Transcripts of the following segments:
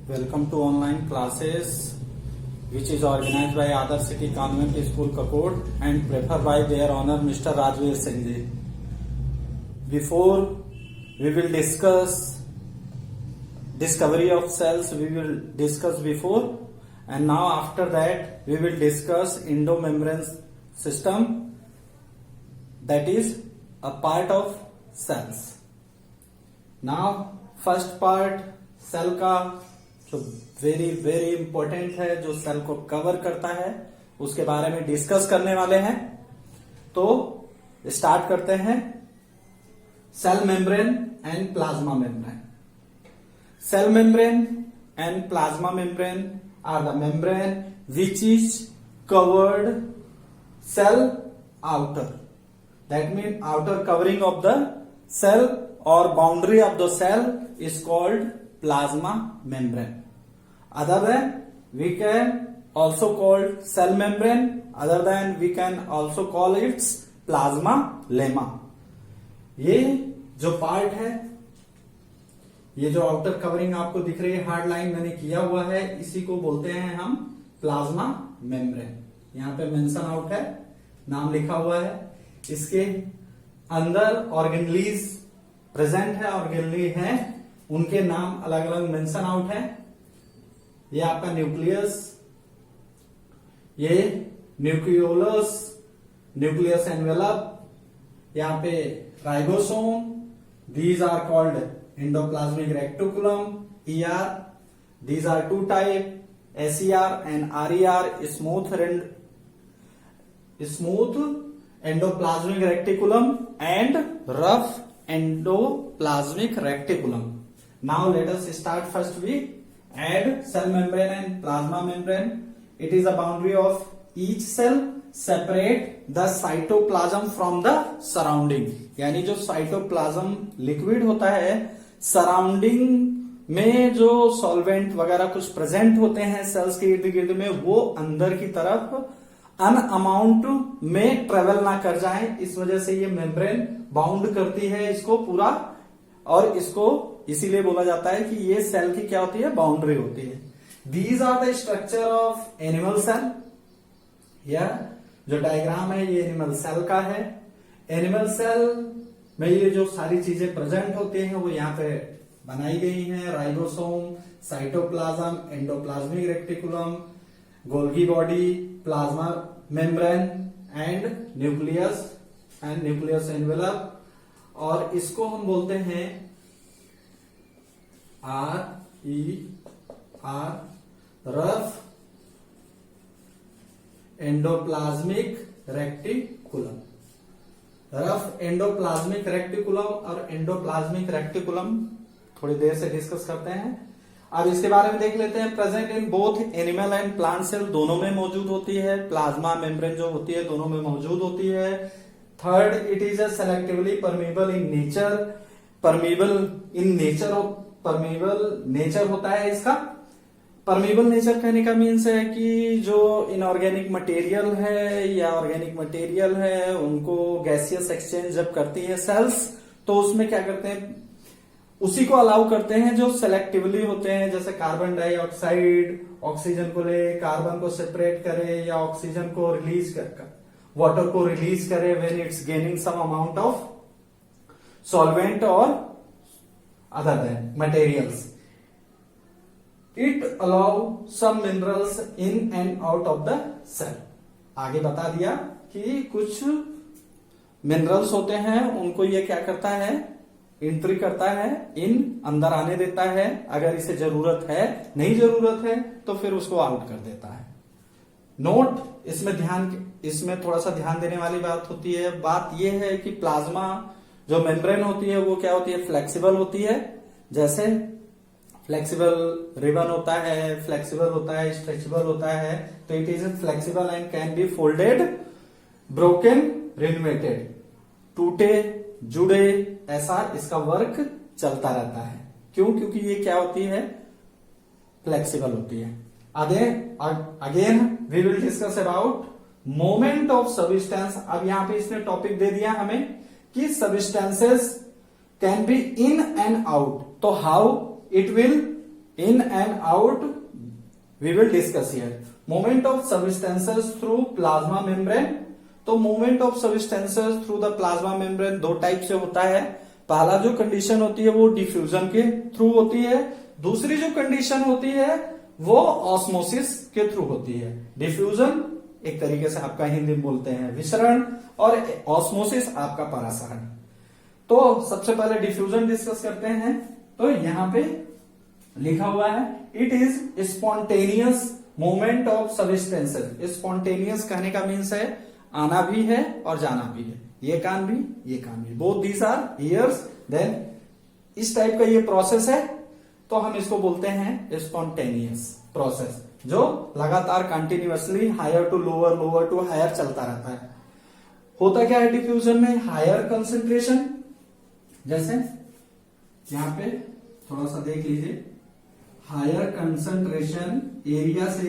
Welcome to online classes which is organized by Adarsh City Convent School Kakod and preferred by their honor Mr. Rajveer Singh ji. Before we will discuss discovery of cells, we will discuss before, and now after that we will discuss endomembrane system, that is a part of cells. Now first part cell का जो very important है, जो cell को cover करता है, उसके बारे में डिस्कस करने वाले हैं. तो स्टार्ट करते हैं. Cell membrane and plasma membrane. Cell membrane and plasma membrane are the membrane which is covered cell outer. That mean outer covering of the cell or boundary of the cell is called plasma membrane. Other than we can also call cell membrane, other than we can also call it plasma lemma. ये जो part है, ये जो outer covering आपको दिख रही है, hard line मैंने किया हुआ है, इसी को बोलते हैं हम प्लाज्मा मेम्ब्रेन. यहाँ पे मेंशन आउट है, नाम लिखा हुआ है. इसके अंदर ऑर्गेनलीज प्रेजेंट है, ऑर्गेनली है, उनके नाम अलग अलग मेंशन आउट है. ये आपका न्यूक्लियस, ये न्यूक्लियोलस, न्यूक्लियस एनवेलप, यहाँ पे ribosome, these are called endoplasmic reticulum, ER. These are two type, SER and RER. Smooth endoplasmic reticulum and rough endoplasmic reticulum. Now let us start. First we add cell membrane and plasma membrane. It is a boundary of each cell separate the cytoplasm from the surrounding. यानी जो cytoplasm liquid होता है, surrounding में जो solvent वगैरह कुछ present होते हैं सेल्स के इर्द गिर्द में, वो अंदर की तरफ अन अमाउंट में ट्रेवल ना कर जाए, इस वजह से ये मेम्ब्रेन बाउंड करती है इसको पूरा. और इसको इसीलिए बोला जाता है कि ये सेल की क्या होती है, बाउंड्री होती है. These are the structure of animal cell. यह जो डायग्राम है ये एनिमल सेल का है. एनिमल सेल में ये जो सारी चीजें प्रेजेंट होती हैं वो यहाँ पे बनाई गई हैं. Ribosome, cytoplasm, endoplasmic reticulum, Golgi body, plasma membrane and nucleus envelope. और इसको हम बोलते हैं RER, rough endoplasmic reticulum. Rough endoplasmic reticulum और एंडोप्लाज्मिक रेक्टिकुलम थोड़ी देर से डिस्कस करते हैं. अब इसके बारे में देख लेते हैं. Present in both animal and plant cell, दोनों में मौजूद होती है. प्लाज्मा मेम्ब्रेन जो होती है दोनों में मौजूद होती है. Third, it is a selectively permeable in nature. Permeable nature होता है इसका. परमीबल नेचर कहने का मीन्स है कि जो इनऑर्गेनिक मटेरियल है या ऑर्गेनिक मटेरियल है, उनको गैसियस एक्सचेंज जब करती है सेल्स, तो उसमें क्या करते हैं, उसी को अलाउ करते हैं जो सेलेक्टिवली होते हैं. जैसे कार्बन डाइऑक्साइड ऑक्सीजन को ले, कार्बन को सेपरेट करे, या ऑक्सीजन को रिलीज कर, वाटर को रिलीज करे when it's gaining some amount of solvent और other than materials. It allow some minerals in and out of the cell. आगे बता दिया कि कुछ मिनरल्स होते हैं, उनको ये क्या करता है, एंट्री करता है, इन अंदर आने देता है. अगर इसे जरूरत है, नहीं जरूरत है तो फिर उसको आउट कर देता है. नोट, इसमें थोड़ा सा ध्यान देने वाली बात होती है. बात यह है कि प्लाज्मा जो मेम्ब्रेन होती है वो क्या होती है, फ्लेक्सिबल होती है. जैसे फ्लेक्सिबल रिबन होता है, फ्लेक्सिबल होता है, स्ट्रेचेबल होता है. तो it is flexible and can be folded, broken, renovated. टूटे, जुड़े, ऐसा इसका वर्क चलता रहता है. क्यों? क्योंकि ये क्या होती है, फ्लेक्सिबल होती है. Again we will discuss about moment of substance. अब यहां पे इसने टॉपिक दे दिया हमें कि substances can be in and out. तो how it will in and out we will discuss here. Movement of substances through plasma membrane. तो movement of substances through the plasma membrane दो टाइप से होता है. पहला जो कंडीशन होती है वो डिफ्यूजन के थ्रू होती है. दूसरी जो कंडीशन होती है वो ऑस्मोसिस के थ्रू होती है. डिफ्यूजन एक तरीके से आपका हिंदी में बोलते हैं विसरण, और ऑस्मोसिस आपका परासरण. तो सबसे पहले डिफ्यूजन डिस्कस करते हैं. तो यहां पे लिखा हुआ है it is spontaneous movement of substances. Spontaneous कहने का मीन्स है आना भी है और जाना भी है. ये कान भी ये कान भी, both these are ears. Then इस टाइप का ये प्रोसेस है तो हम इसको बोलते हैं स्पॉन्टेनियस प्रोसेस, जो लगातार continuously higher to lower, lower to higher चलता रहता है. होता क्या है डिफ्यूजन में? हायर कंसेंट्रेशन, जैसे यहां पे थोड़ा सा देख लीजिए, हायर कंसेंट्रेशन एरिया से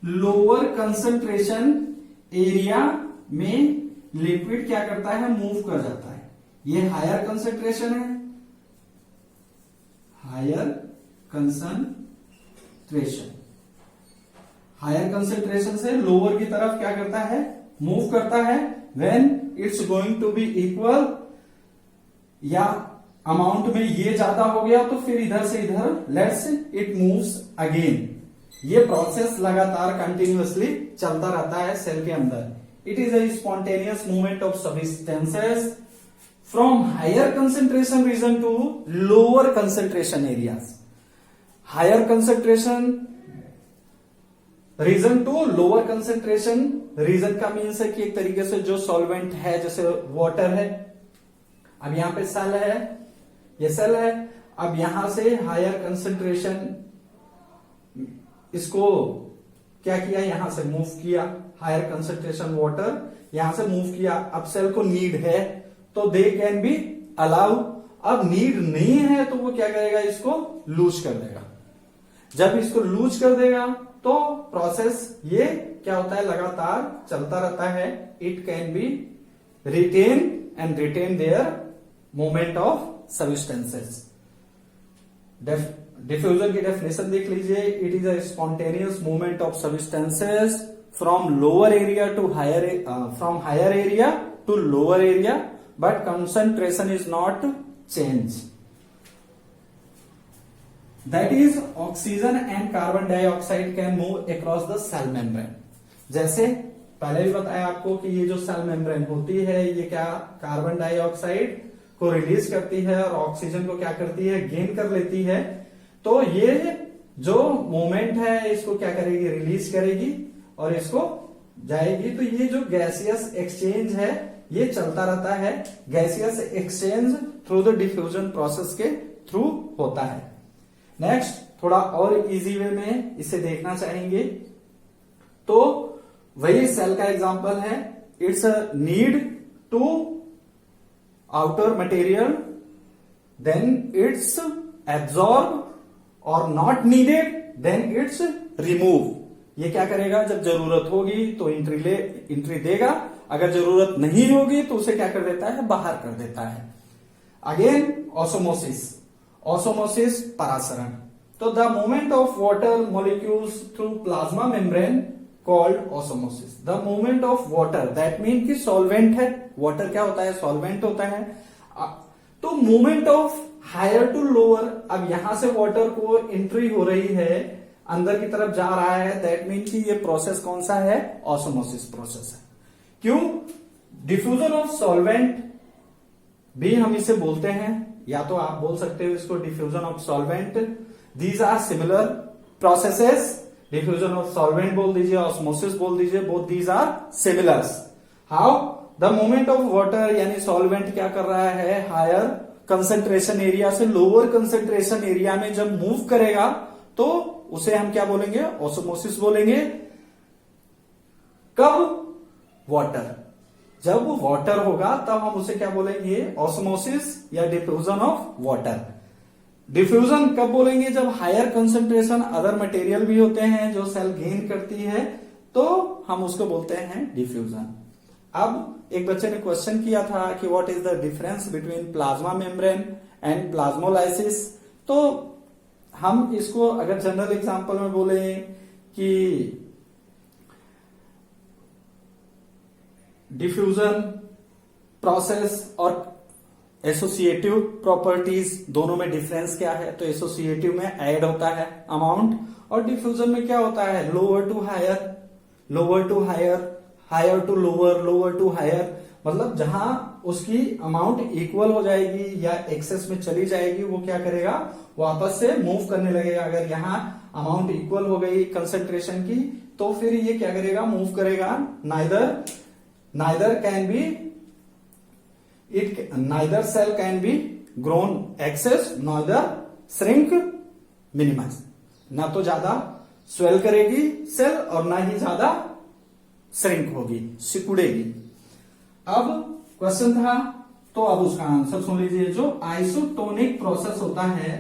लोअर कंसेंट्रेशन एरिया में लिक्विड क्या करता है? मूव कर जाता है. ये हायर कंसेंट्रेशन है. हायर कंसेंट्रेशन, हायर कंसेंट्रेशन से लोअर की तरफ क्या करता है? मूव करता है. When it's going to be equal, या अमाउंट में ये ज्यादा हो गया तो फिर इधर से इधर लेट्स इट मूव्स अगेन. ये प्रोसेस लगातार कंटिन्यूअसली चलता रहता है सेल के अंदर. It is a spontaneous movement of substances from higher concentration region to lower concentration areas. Higher concentration region to lower concentration region का मीन्स है कि एक तरीके से जो सॉल्वेंट है, जैसे वाटर है. अब यहां पे सेल है, ये सेल है. अब यहां से हायर कंसेंट्रेशन इसको क्या किया? यहां से मूव किया. हायर कंसेंट्रेशन वाटर यहां से मूव किया. अब सेल को नीड है तो दे कैन बी अलाउ. अब नीड नहीं है तो वो क्या करेगा? इसको लूज कर देगा. जब इसको लूज कर देगा तो प्रोसेस ये क्या होता है? लगातार चलता रहता है. It can be written and written their movement of substances. Diffusion की डेफिनेशन देख लीजिए. It is a spontaneous movement of substances from lower area to higher, from higher area to lower area, but concentration is not change. That is oxygen and carbon dioxide can move across the cell membrane. जैसे पहले भी बताया आपको कि ये जो cell membrane होती है ये क्या कार्बन डाइऑक्साइड को रिलीज करती है और ऑक्सीजन को क्या करती है? गेन कर लेती है. तो ये जो मूवमेंट है इसको क्या करेगी? रिलीज करेगी और इसको जाएगी. तो ये जो गैसियस एक्सचेंज है ये चलता रहता है. Gaseous exchange through the diffusion process के थ्रू होता है. नेक्स्ट थोड़ा और इजी वे में इसे देखना चाहेंगे तो वही सेल का एग्जांपल है. It's a need to outer material, then it's absorb, और not needed then it's remove. ये क्या करेगा? जब जरूरत होगी तो एंट्री देगा, अगर जरूरत नहीं होगी तो उसे क्या कर देता है? बाहर कर देता है. Again osmosis. ऑसमोसिस परासरण. तो the movement of water molecules through plasma membrane called osmosis. The movement of water, that mean कि सॉल्वेंट है. वाटर क्या होता है? सॉल्वेंट होता है. तो movement of higher to lower, अब यहां से वाटर को एंट्री हो रही है, अंदर की तरफ जा रहा है. दैट मीन कि ये प्रोसेस कौन सा है? ऑसमोसिस प्रोसेस है. क्यों? डिफ्यूजन ऑफ सॉल्वेंट भी हम इसे बोलते हैं, या तो आप बोल सकते हो इसको diffusion of solvent. These are similar processes. Diffusion of solvent बोल दीजिए, ऑस्मोसिस बोल दीजिए, both these are similars. How? The movement of water यानी सॉल्वेंट क्या कर रहा है? हायर कंसेंट्रेशन एरिया से लोअर कंसेंट्रेशन एरिया में जब मूव करेगा तो उसे हम क्या बोलेंगे? ऑस्मोसिस बोलेंगे. कब? वाटर. जब वाटर होगा तब हम उसे क्या बोलेंगे? ऑस्मोसिस या डिफ्यूजन ऑफ वाटर. डिफ्यूजन कब बोलेंगे? जब हायर कंसेंट्रेशन अदर मटेरियल भी होते हैं जो सेल गेन करती है तो हम उसको बोलते हैं डिफ्यूजन. अब एक बच्चे ने क्वेश्चन किया था कि what is the difference between plasma membrane and plasmolysis. तो हम इसको अगर जनरल एग्जांपल में बोले कि डिफ्यूजन प्रोसेस और एसोसिएटिव प्रॉपर्टीज दोनों में डिफरेंस क्या है, तो एसोसिएटिव में ऐड होता है अमाउंट, और डिफ्यूजन में क्या होता है, lower to higher, lower to higher, higher to lower, lower to higher, मतलब जहां उसकी अमाउंट इक्वल हो जाएगी या एक्सेस में चली जाएगी वो क्या करेगा, वापस से मूव करने लगेगा। अगर यहाँ अमाउंट इक्वल हो गई कंसेंट्रेशन की तो फिर ये क्या करेगा, मूव करेगा। Neither can be neither cell can be grown excess neither shrink minimize, ना तो ज्यादा स्वेल करेगी सेल और ना ही ज्यादा श्रिंक होगी, सिकुड़ेगी। अब क्वेश्चन था तो अब उसका आंसर सुन लीजिए। जो आइसोटोनिक प्रोसेस होता है